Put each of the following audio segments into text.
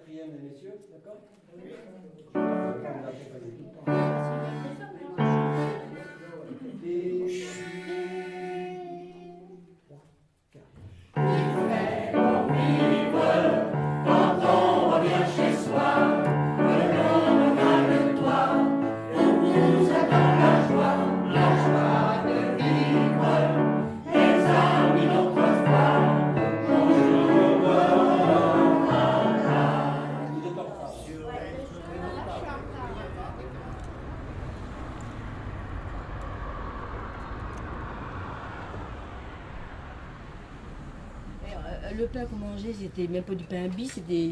quatrième, les messieurs, d'accord? Le pain qu'on mangeait, c'était même pas du pain bis, c'était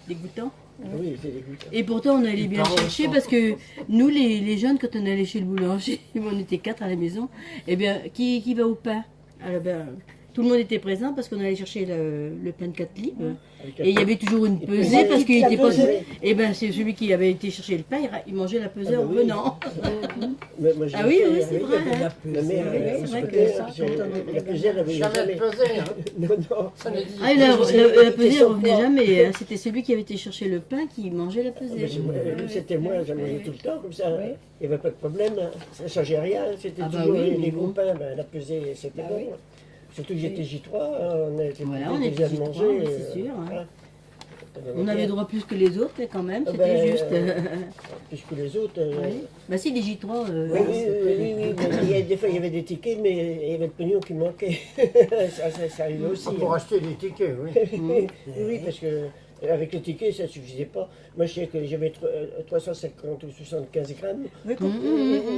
des goûtants. Oui, c'est dégoûtant. Et pourtant, on allait bien chercher parce que nous, les jeunes, quand on allait chez le boulanger, on était 4 à la maison, eh bien, qui va au pain? Alors, ben, tout le monde était présent parce qu'on allait chercher le pain de 4 livres. Et il y avait toujours une pesée parce qu'il était pas. Et ben, c'est celui qui avait été chercher le pain, il mangeait la pesée en revenant. Ah oui, oui, c'est vrai. Hein. Ma mère, c'est vrai que la pesée, elle avait jamais pesé. Non, non. Ah, la pesée, elle revenait jamais. Hein. C'était celui qui avait été chercher le pain qui mangeait la pesée. C'était moi, j'en mangeais tout le temps comme ça. Il n'y avait pas de problème, ça ne changeait rien. C'était toujours oui, les gros pains, la pesée, c'était bon. Surtout que j'étais J3, on était on était J3, manger. C'est sûr. Hein. On avait droit plus que les autres, mais quand même, c'était juste. Plus que les autres. Oui. Bah si, les J3. Oui. Mais des fois, il y avait des tickets, mais il y avait le pognon qui manquait. ça arrivait aussi. Pour acheter des tickets, oui. Oui, parce que avec les tickets, ça ne suffisait pas. Moi, je sais que j'avais 350 ou 75 grammes.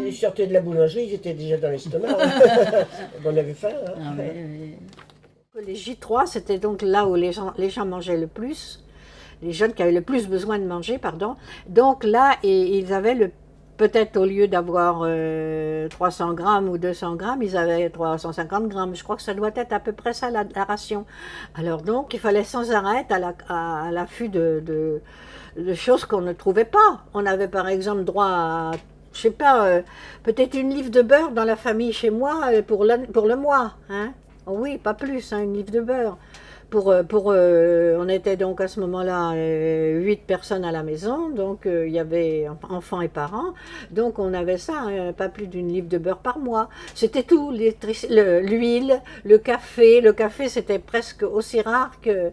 Ils sortaient de la boulangerie, ils étaient déjà dans l'estomac. On avait faim. Hein. Ah, ouais. Les J3, c'était donc là où les gens mangeaient le plus, les jeunes qui avaient le plus besoin de manger, pardon. Donc là, ils avaient peut-être au lieu d'avoir 300 grammes ou 200 grammes, ils avaient 350 grammes. Je crois que ça doit être à peu près ça la ration. Alors donc, il fallait sans arrêt être à l'affût de choses qu'on ne trouvait pas. On avait par exemple droit à, je sais pas, peut-être une livre de beurre dans la famille chez moi pour le mois. Hein. Oh oui, pas plus, hein, une livre de beurre. On était donc à ce moment-là 8 personnes à la maison, donc il y avait enfants et parents, donc on avait ça, hein, pas plus d'une livre de beurre par mois. C'était tout, l'huile, le café. Le café, c'était presque aussi rare que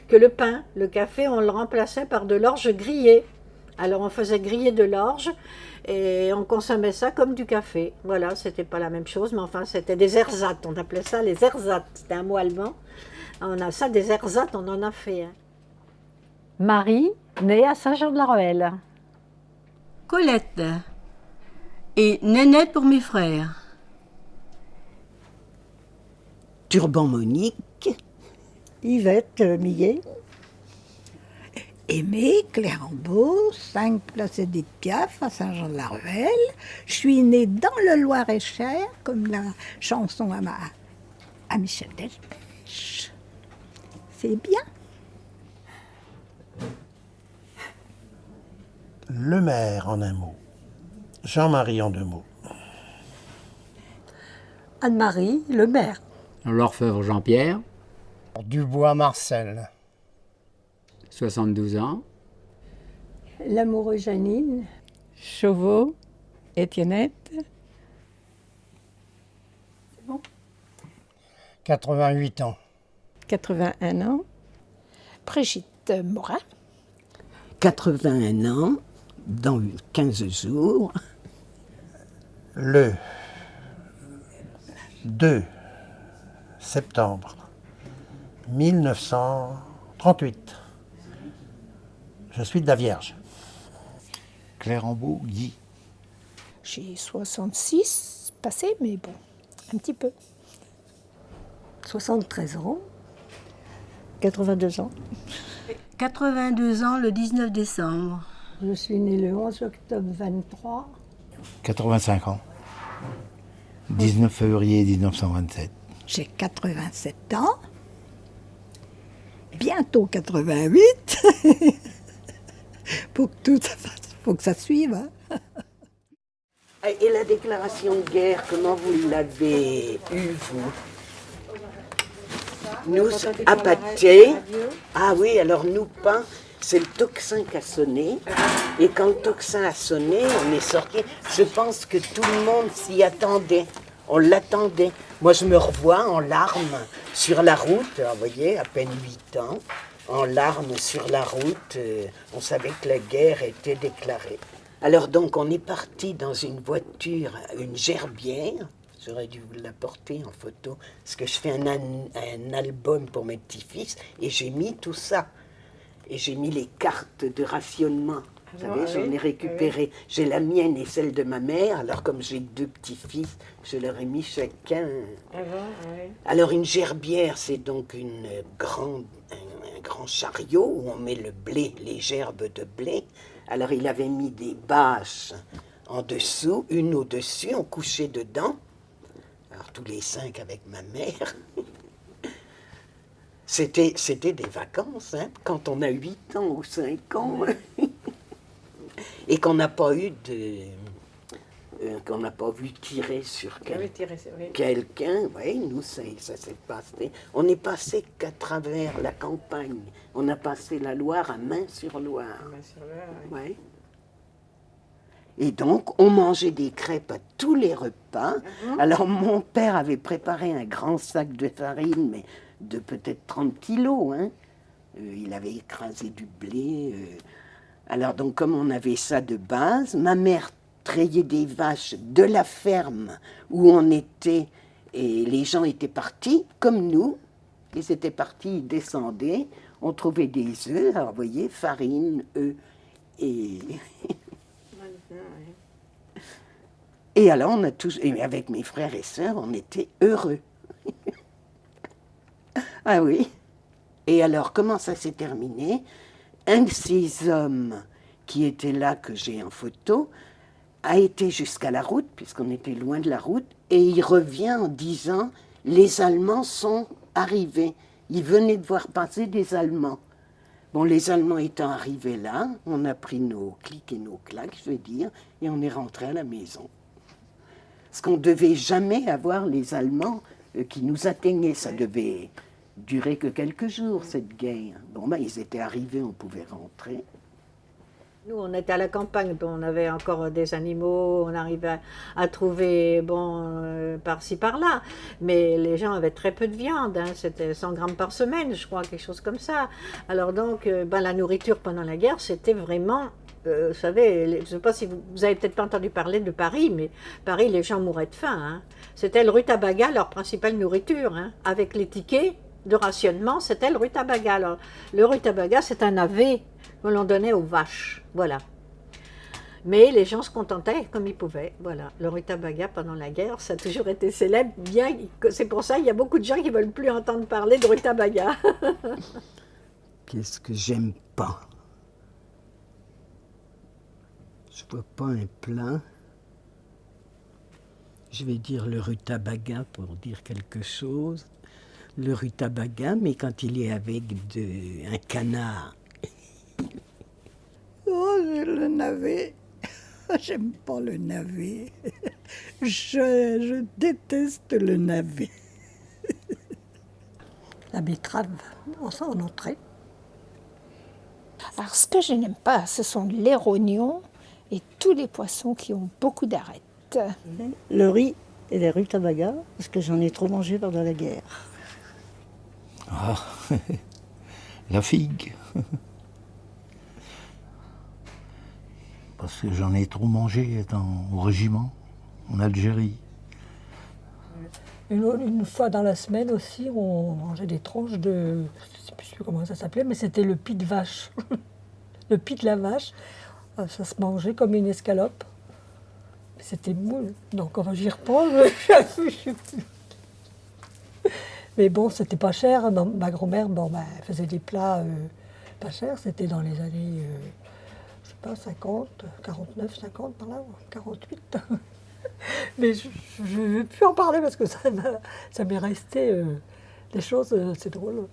le pain. Le café, on le remplaçait par de l'orge grillée. Alors on faisait griller de l'orge et on consommait ça comme du café. Voilà, c'était pas la même chose, mais enfin c'était des ersatz, on appelait ça les ersatz, c'était un mot allemand. On a ça, des ersatz, on en a fait. Hein. Marie, née à Saint-Jean-de-la-Ruelle. Colette et Nénette pour mes frères. Turban Monique. Yvette Millet. Aimée Clérambault, 5 place Édith Piaf à Saint-Jean-de-la-Ruelle. Je suis née dans le Loir-et-Cher, comme la chanson à Michel Delpech. C'est bien. Le maire en un mot. Jean-Marie en 2 mots. Anne-Marie, le maire. L'orfèvre Jean-Pierre, Dubois Marcel. 72 ans. L'amoureux Janine. Chauveau, Étiennette. 88 ans. 81 ans. Brigitte Morin. 81 ans, dans 15 jours. Le 2 septembre 1938. Je suis de la Vierge. Clérambault Guy. J'ai 66 passé, mais bon, un petit peu. 73 ans. 82 ans. 82 ans le 19 décembre. Je suis née le 11 octobre 23. 85 ans. 19 février 1927. J'ai 87 ans. Bientôt 88. Faut que ça suive. Hein. Et la déclaration de guerre, comment vous l'avez eue, vous? Nous, à Pâté. Ah oui, alors nous, pain, c'est le tocsin qui a sonné. Et quand le tocsin a sonné, on est sorti. Je pense que tout le monde s'y attendait. On l'attendait. Moi, je me revois en larmes sur la route. Alors, vous voyez, à peine 8 ans, en larmes sur la route. On savait que la guerre était déclarée. Alors donc, on est parti dans une voiture, une gerbière. J'aurais dû vous l'apporter en photo, parce que je fais un album pour mes petits-fils, et j'ai mis tout ça. Et j'ai mis les cartes de rationnement. Vous savez, j'en ai récupéré. J'ai la mienne et celle de ma mère. Alors, comme j'ai 2 petits-fils, je leur ai mis chacun. Alors, une gerbière, c'est donc un grand chariot où on met le blé, les gerbes de blé. Alors, il avait mis des bâches en dessous, une au-dessus, on couchait dedans. Alors, tous les 5 avec ma mère. C'était des vacances, hein, quand on a 8 ans ou 5 ans. Et qu'on n'a pas eu qu'on n'a pas vu tirer sur quelqu'un. Oui, nous, ça s'est passé. On est passé qu'à travers la campagne. On a passé la Loire à Main-sur-Loire. Ouais. Et donc, on mangeait des crêpes à tous les repas. Alors, mon père avait préparé un grand sac de farine, mais de peut-être 30 kilos. Hein. Il avait écrasé du blé. Alors, donc, comme on avait ça de base, ma mère trayait des vaches de la ferme où on était, et les gens étaient partis, comme nous. Ils étaient partis, ils descendaient, on trouvait des œufs, alors vous voyez, farine, œufs, et... Et alors, on a tous, et avec mes frères et sœurs, on était heureux. Ah oui. Et alors, comment ça s'est terminé? Un de ces hommes qui était là, que j'ai en photo, a été jusqu'à la route, puisqu'on était loin de la route, et il revient en disant « Les Allemands sont arrivés. » Il venait de voir passer des Allemands. Bon, les Allemands étant arrivés là, on a pris nos clics et nos claques, je veux dire, et on est rentré à la maison. Parce qu'on ne devait jamais avoir les Allemands qui nous atteignaient. Ça devait durer que quelques jours, cette guerre. Bon, ben, ils étaient arrivés, on pouvait rentrer. Nous, on était à la campagne, on avait encore des animaux, on arrivait à trouver, par-ci, par-là. Mais les gens avaient très peu de viande, hein, c'était 100 grammes par semaine, je crois, quelque chose comme ça. Alors donc, la nourriture pendant la guerre, c'était vraiment, vous savez, je ne sais pas si vous n'avez peut-être pas entendu parler de Paris, mais Paris, les gens mouraient de faim. Hein. C'était le rutabaga, leur principale nourriture, hein, avec les tickets de rationnement, c'était le rutabaga. Alors, le rutabaga, c'est un navet que l'on donnait aux vaches, voilà. Mais les gens se contentaient comme ils pouvaient, voilà. Le rutabaga pendant la guerre, ça a toujours été célèbre, bien, c'est pour ça qu'il y a beaucoup de gens qui ne veulent plus entendre parler de rutabaga. Qu'est-ce que j'aime pas? Je vois pas un plat. Je vais dire le rutabaga pour dire quelque chose. Le rutabaga, mais quand il est avec un canard. Oh, le navet. J'aime pas le navet. Je déteste le navet. La betterave, en entrée. Alors, ce que je n'aime pas, ce sont les rognons et tous les poissons qui ont beaucoup d'arêtes. Le riz et les rutabagas, parce que j'en ai trop mangé pendant la guerre. Ah, la figue. Parce que j'en ai trop mangé étant au régiment, en Algérie. Une fois dans la semaine aussi, on mangeait des tranches de... Je ne sais plus comment ça s'appelait, mais c'était le pis de vache. Le pis de la vache, ça se mangeait comme une escalope. C'était mou. Donc quand j'y repense, je sais plus. Mais bon, c'était pas cher. Ma grand-mère, elle faisait des plats pas chers. C'était dans les années, je sais pas, 50, 49, 50 par là, 48. Mais je ne veux plus en parler parce que ça m'est resté des choses, c'est drôle.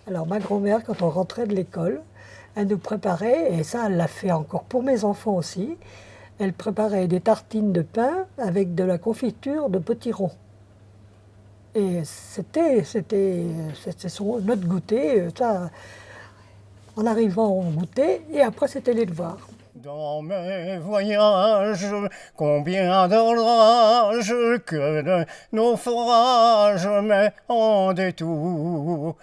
Alors ma grand-mère, quand on rentrait de l'école, elle nous préparait, et ça elle l'a fait encore pour mes enfants aussi, elle préparait des tartines de pain avec de la confiture de potiron. Et c'était notre goûter. Ça. En arrivant, on goûtait et après, c'était les devoirs. Dans mes voyages, combien d'orages, que de naufrages, mais en détour.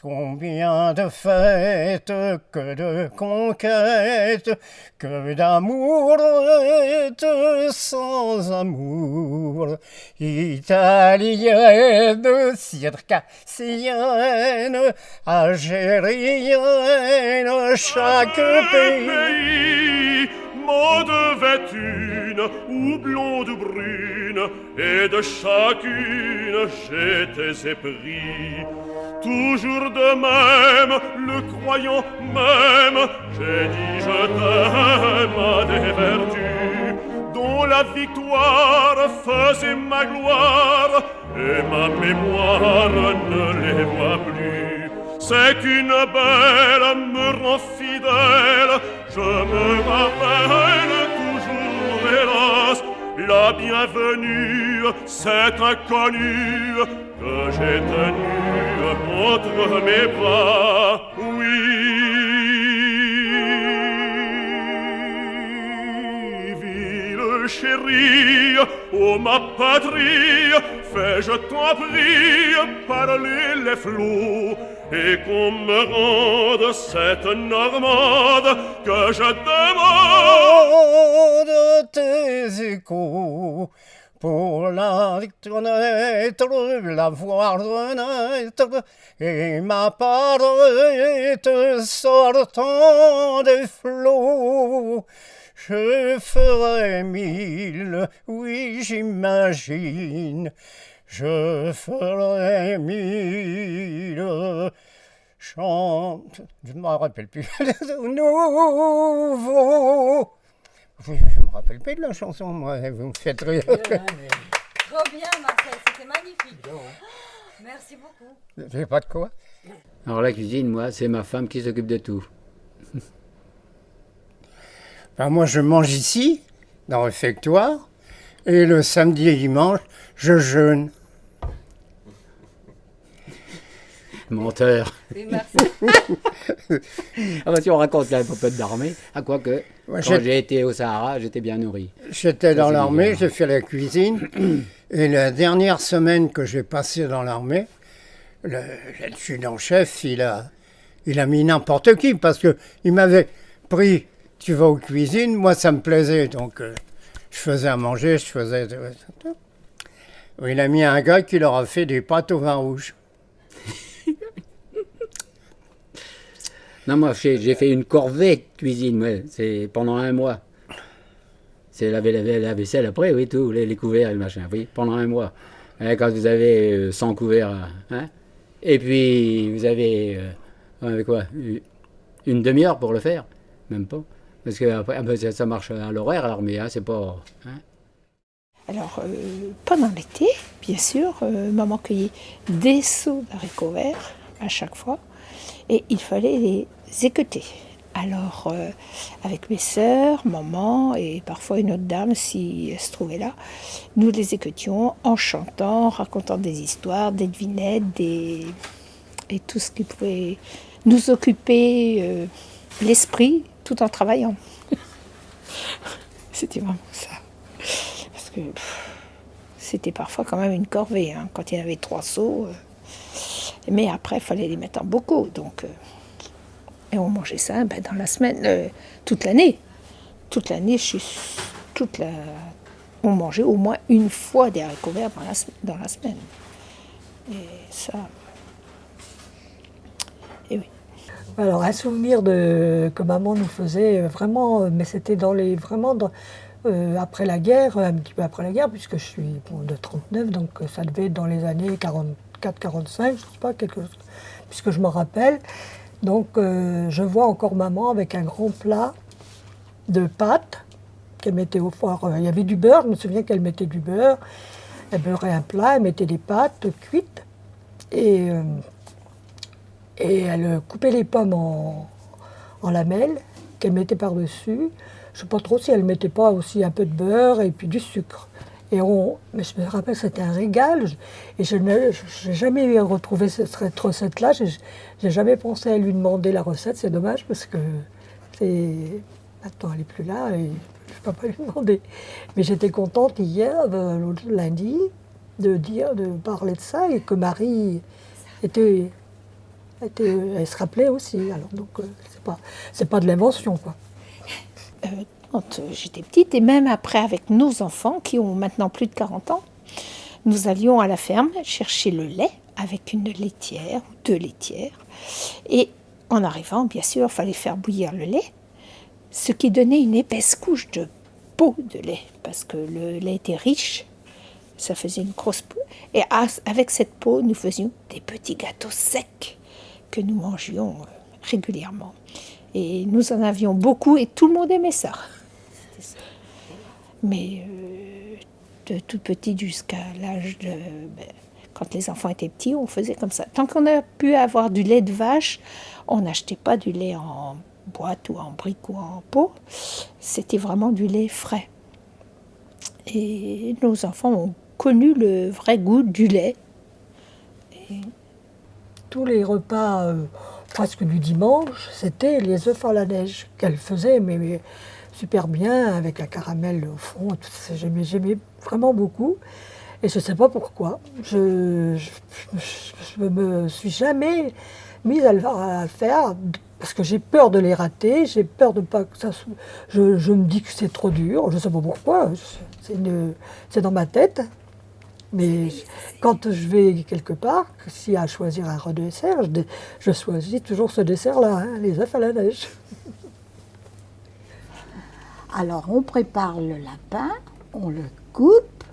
Combien de fêtes, que de conquêtes, que d'amour sans amour. Italienne, circassienne, algérienne, chaque pays. Mode vêtune ou blonde brune, et de chacune j'étais épris. Toujours de même, le croyant même, j'ai dit je t'aime à des vertus, dont la victoire faisait ma gloire, et ma mémoire ne les voit plus. C'est qu'une belle me rend fidèle, je me rappelle toujours, hélas, la bienvenue, cette inconnue que j'ai tenue entre mes bras. Oui, ville chérie, ô ma patrie, fais-je t'en prie parler les flots, et qu'on me rende cette Normande que je demande. Tes échos, pour la connaître, la voir renaître, et ma parette sortant des flots. Je ferai 1000, oui j'imagine, je ferai 1000 chante, je ne me rappelle plus, nouveau. Je ne me rappelle plus de la chanson, moi, vous me faites rire. Trop bien, Marcel, c'était magnifique. Merci beaucoup. J'ai pas de quoi. Alors la cuisine, moi, c'est ma femme qui s'occupe de tout. Ben, moi, je mange ici, dans le réfectoire, et le samedi et dimanche, je jeûne. Menteur. Merci. Ah bah si on raconte la popette d'armée, à quoi que Ouais, quand j'ai été au Sahara, j'étais bien nourri. J'étais dans c'est l'armée, bizarre. j'ai fait la cuisine, et la dernière semaine que j'ai passée dans l'armée, l'adjudant-chef, il a mis n'importe qui, parce qu'il m'avait pris, tu vas aux cuisines, moi ça me plaisait, donc je faisais à manger, je faisais... Il a mis un gars qui leur a fait des pâtes au vin rouge. Non, moi, j'ai fait une corvée de cuisine, ouais, c'est pendant 1 mois. C'est la vaisselle après, oui, tout, les couverts et le machin, oui, pendant 1 mois. Et quand vous avez 100 couverts, hein, et puis vous avez quoi, une demi-heure pour le faire, même pas. Parce que après, ça marche à l'horaire, à l'armée, hein, c'est pas... Hein. Alors, pendant l'été, bien sûr, maman cueillait des seaux d'haricots verts à chaque fois, et il fallait les équeuter. Alors, avec mes sœurs, maman et parfois une autre dame, si elle se trouvait là, nous les équeutions en chantant, en racontant des histoires, des devinettes, et tout ce qui pouvait nous occuper l'esprit tout en travaillant. C'était vraiment ça. Parce que c'était parfois quand même une corvée, hein, quand il y avait 3 seaux. Mais après, il fallait les mettre en bocaux. Donc, et on mangeait ça dans la semaine, toute l'année. Toute l'année, on mangeait au moins une fois des haricots verts dans la semaine. Et ça... Et oui. Alors, un souvenir que maman nous faisait vraiment, mais c'était après la guerre, un petit peu après la guerre, puisque je suis de 39, donc ça devait être dans les années 44-45, je ne sais pas, quelque chose, puisque je m'en rappelle. Donc, je vois encore maman avec un grand plat de pâtes qu'elle mettait au four. Il y avait du beurre, je me souviens qu'elle mettait du beurre. Elle beurrait un plat, elle mettait des pâtes cuites et elle coupait les pommes en lamelles qu'elle mettait par-dessus. Je ne sais pas trop si elle ne mettait pas aussi un peu de beurre et puis du sucre. Mais je me rappelle, c'était un régal. Et je n'ai jamais retrouvé cette recette-là. J'ai jamais pensé à lui demander la recette. C'est dommage parce que maintenant elle n'est plus là et je ne peux pas lui demander. Mais j'étais contente hier, l'autre lundi, de parler de ça et que Marie elle se rappelait aussi. Alors donc c'est pas de l'invention, quoi. Quand j'étais petite, et même après avec nos enfants qui ont maintenant plus de 40 ans, nous allions à la ferme chercher le lait avec une laitière ou 2 laitières. Et en arrivant, bien sûr, il fallait faire bouillir le lait, ce qui donnait une épaisse couche de peau de lait, parce que le lait était riche, ça faisait une grosse peau. Et avec cette peau, nous faisions des petits gâteaux secs que nous mangions régulièrement. Et nous en avions beaucoup et tout le monde aimait ça. Mais de tout petit jusqu'à l'âge de... quand les enfants étaient petits, on faisait comme ça. Tant qu'on a pu avoir du lait de vache, on n'achetait pas du lait en boîte ou en brique ou en pot. C'était vraiment du lait frais. Et nos enfants ont connu le vrai goût du lait. Et... tous les repas, presque du dimanche, c'était les œufs à la neige qu'elle faisait, mais super bien, avec la caramel au fond. J'aimais vraiment beaucoup. Et je ne sais pas pourquoi. Je me suis jamais mise à le faire, parce que j'ai peur de les rater, j'ai peur de pas que ça... Je me dis que c'est trop dur, je ne sais pas pourquoi, c'est dans ma tête. Mais quand je vais quelque part, s'il y a à choisir un dessert, je choisis toujours ce dessert-là, hein, les œufs à la neige. Alors on prépare le lapin, on le coupe,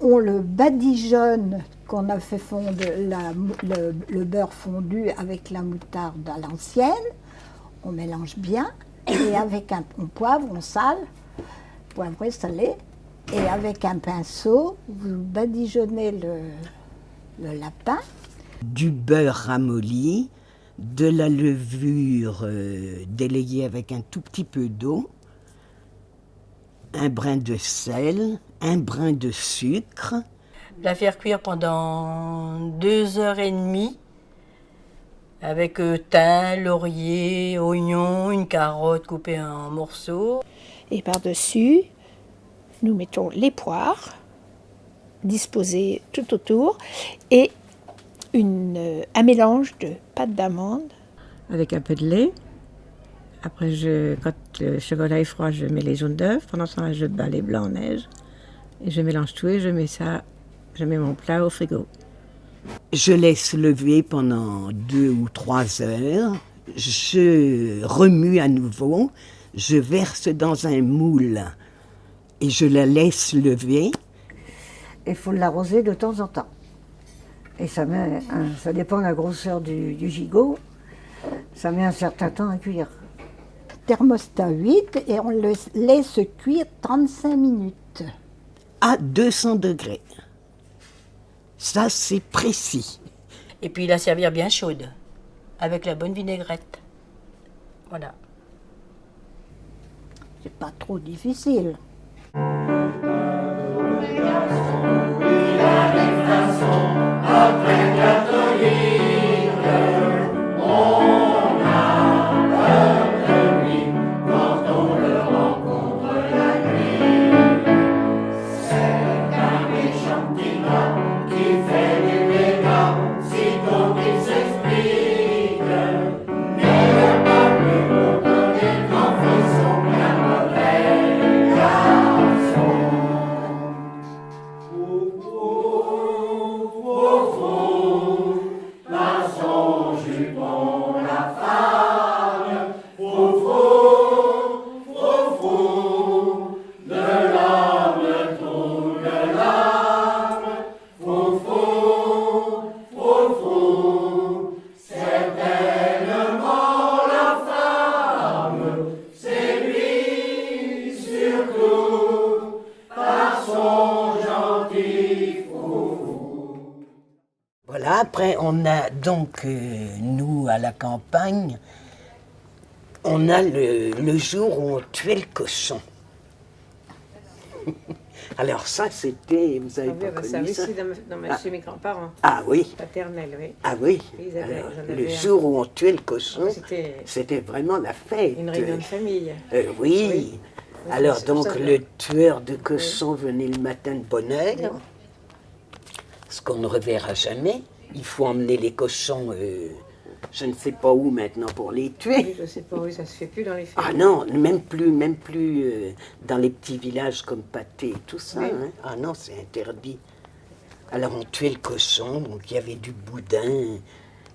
on le badigeonne, qu'on a fait fondre le beurre fondu avec la moutarde à l'ancienne, on mélange bien, et avec on poivre, on sale, poivré, salé, et avec un pinceau, vous badigeonnez le lapin. Du beurre ramolli, de la levure délayée avec un tout petit peu d'eau, un brin de sel, un brin de sucre. La faire cuire pendant 2h30 avec thym, laurier, oignon, une carotte coupée en morceaux. Et par-dessus, nous mettons les poires disposées tout autour et un mélange de pâte d'amande. Avec un peu de lait. Après, quand le chocolat est froid, je mets les jaunes d'œufs. Pendant ce temps-là, je bats les blancs en neige. Et je mélange tout et je mets mon plat au frigo. Je laisse lever pendant 2 ou 3 heures. Je remue à nouveau. Je verse dans un moule et je la laisse lever. Il faut l'arroser de temps en temps. Et ça dépend de la grosseur du gigot. Ça met un certain temps à cuire. Thermostat 8 et on le laisse cuire 35 minutes. À 200 degrés. Ça, c'est précis. Et puis la servir bien chaude, avec la bonne vinaigrette. Voilà. C'est pas trop difficile. Voilà, après on a donc, nous à la campagne, on a le jour où on tuait le cochon. Alors ça, c'était, vous avez Ah oui, pas bah, connu ça, oui, ça si, chez mes grands-parents. Ah oui. Paternels, oui. Ah oui. Ils avaient- Alors, ils en avaient le un. jour où on tuait le cochon, C'était c'était vraiment la fête. une réunion de famille. Oui. Oui. Alors C'est pour donc ça que- le tueur de cochons venait le matin de bonne heure, ce qu'on ne reverra jamais. Il faut emmener les cochons, je ne sais pas où maintenant pour les tuer. Oui, je sais pas, oui, ça se fait plus dans les Ah familles. non, même plus dans les petits villages comme Pâté et tout ça. Oui. Hein. Ah non, c'est interdit. Alors on tuait le cochon, donc il y avait du boudin,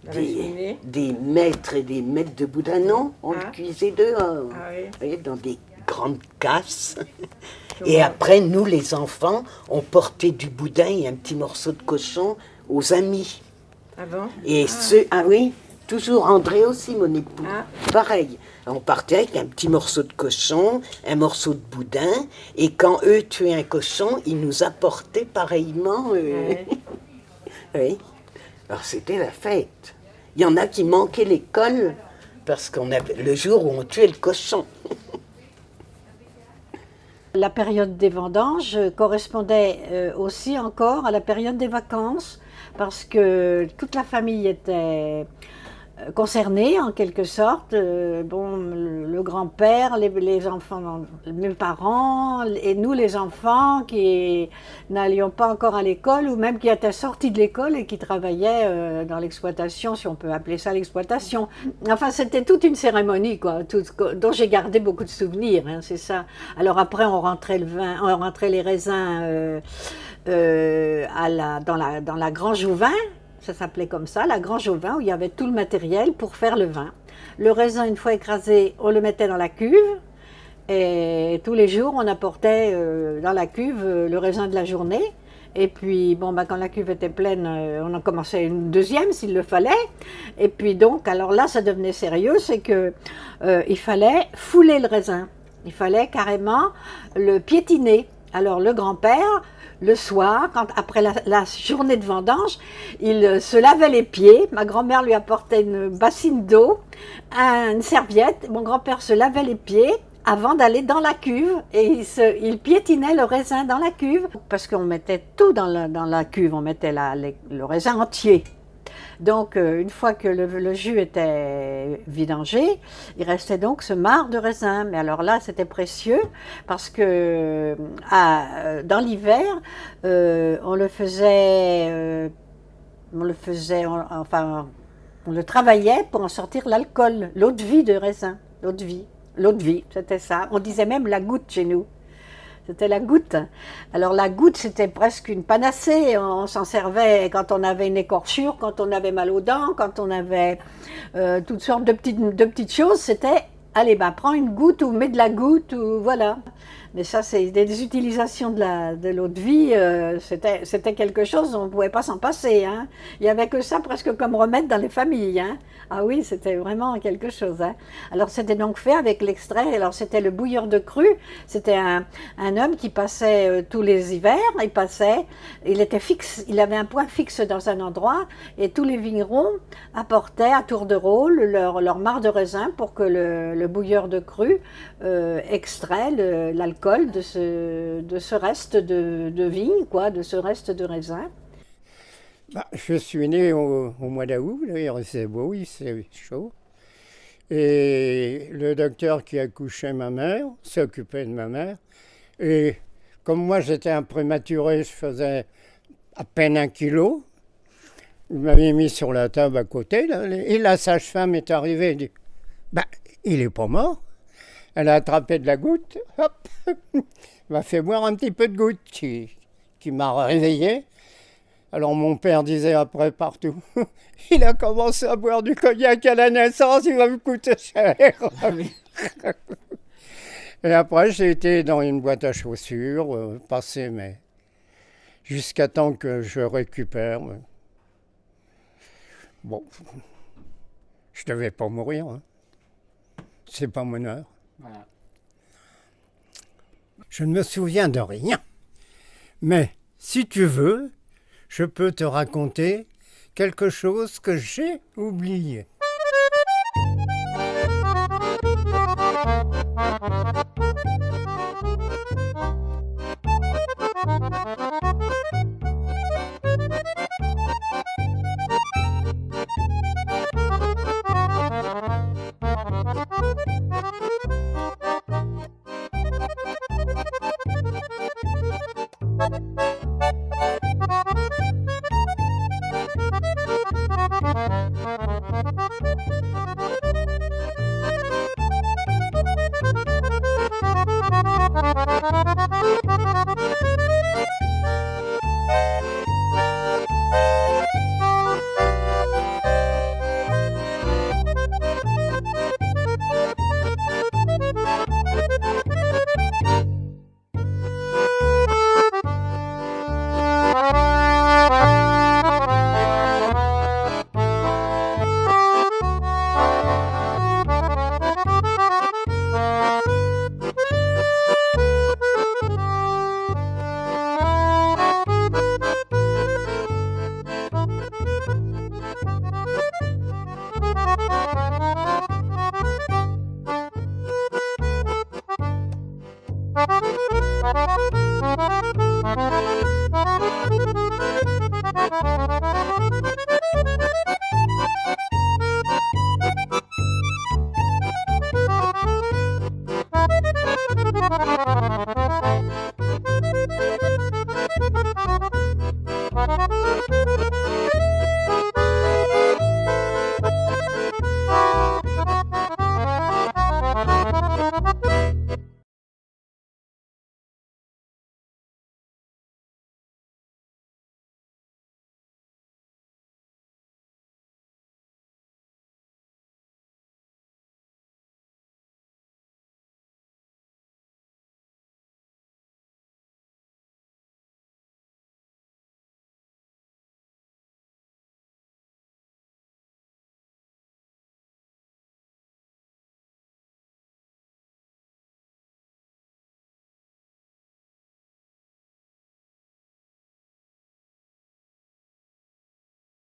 Dans la cheminée. des mètres et des mètres de boudin. Non, on le cuisait dehors. Ah oui. Vous voyez, dans des grandes casses. Je Et vois. après, nous les enfants, on portait du boudin et un petit morceau de cochon aux amis. Ah bon? Et ah oui, toujours André aussi, mon époux. Ah. Pareil. On partait avec un petit morceau de cochon, un morceau de boudin, et quand eux tuaient un cochon, ils nous apportaient pareillement. Ouais. Oui. Alors c'était la fête. Il y en a qui manquaient l'école parce qu'on avait le jour où on tuait le cochon. La période des vendanges correspondait aussi encore à la période des vacances parce que toute la famille était concernée en quelque sorte. Bon, le grand-père, les enfants, mes parents et nous les enfants qui n'allions pas encore à l'école ou même qui étaient sortis de l'école et qui travaillaient dans l'exploitation, si on peut appeler ça l'exploitation. Enfin, c'était toute une cérémonie quoi, dont j'ai gardé beaucoup de souvenirs, hein, c'est ça. Alors après, on rentrait le vin, on rentrait les raisins dans la grange au vin. Ça s'appelait comme ça, la grange au vin, où il y avait tout le matériel pour faire le vin. Le raisin, une fois écrasé, on le mettait dans la cuve. Et tous les jours, on apportait dans la cuve le raisin de la journée. Et puis, bon, quand la cuve était pleine, on en commençait une deuxième s'il le fallait. Et puis donc, alors là, ça devenait sérieux, c'est que il fallait fouler le raisin. Il fallait carrément le piétiner. Alors le grand-père, le soir, après la journée de vendange, il se lavait les pieds. Ma grand-mère lui apportait une bassine d'eau, une serviette. Mon grand-père se lavait les pieds avant d'aller dans la cuve et il piétinait le raisin dans la cuve parce qu'on mettait tout dans la cuve, on mettait le raisin entier. Donc, une fois que le jus était vidangé, il restait donc ce marc de raisin. Mais alors là, c'était précieux parce que dans l'hiver, on le travaillait pour en sortir l'alcool, l'eau de vie de raisin, l'eau de vie, c'était ça. On disait même la goutte chez nous. C'était la goutte. Alors la goutte, c'était presque une panacée. On s'en servait quand on avait une écorchure, quand on avait mal aux dents, quand on avait toutes sortes de petites choses. C'était, allez, prends une goutte ou mets de la goutte, ou voilà. Mais ça, c'est des utilisations de l'eau de vie. C'était quelque chose, on ne pouvait pas s'en passer. Hein. Il n'y avait que ça presque comme remède dans les familles. Hein. Ah oui, c'était vraiment quelque chose. Hein. Alors c'était donc fait avec l'extrait. Alors c'était le bouilleur de cru. C'était un homme qui passait tous les hivers. Il était fixe. Il avait un point fixe dans un endroit et tous les vignerons apportaient à tour de rôle leur marc de raisin pour que le bouilleur de cru extrait l'alcool de ce reste de vigne, quoi, de ce reste de raisin. Je suis né au mois d'août, d'ailleurs c'est beau, il c'est chaud. Et le docteur qui accouchait ma mère s'occupait de ma mère. Et comme moi j'étais un prématuré, je faisais à peine 1 kilo, il m'avait mis sur la table à côté, là, et la sage-femme est arrivée et dit « il n'est pas mort ». Elle a attrapé de la goutte, hop, m'a fait boire un petit peu de goutte qui m'a réveillé. Alors mon père disait après partout, il a commencé à boire du cognac à la naissance, il va me coûter cher. Et après j'ai été dans une boîte à chaussures, passé, mais jusqu'à temps que je récupère. Bon, je devais pas mourir, hein. C'est pas mon heure. Voilà. Je ne me souviens de rien, mais si tu veux, je peux te raconter quelque chose que j'ai oublié. Thank you.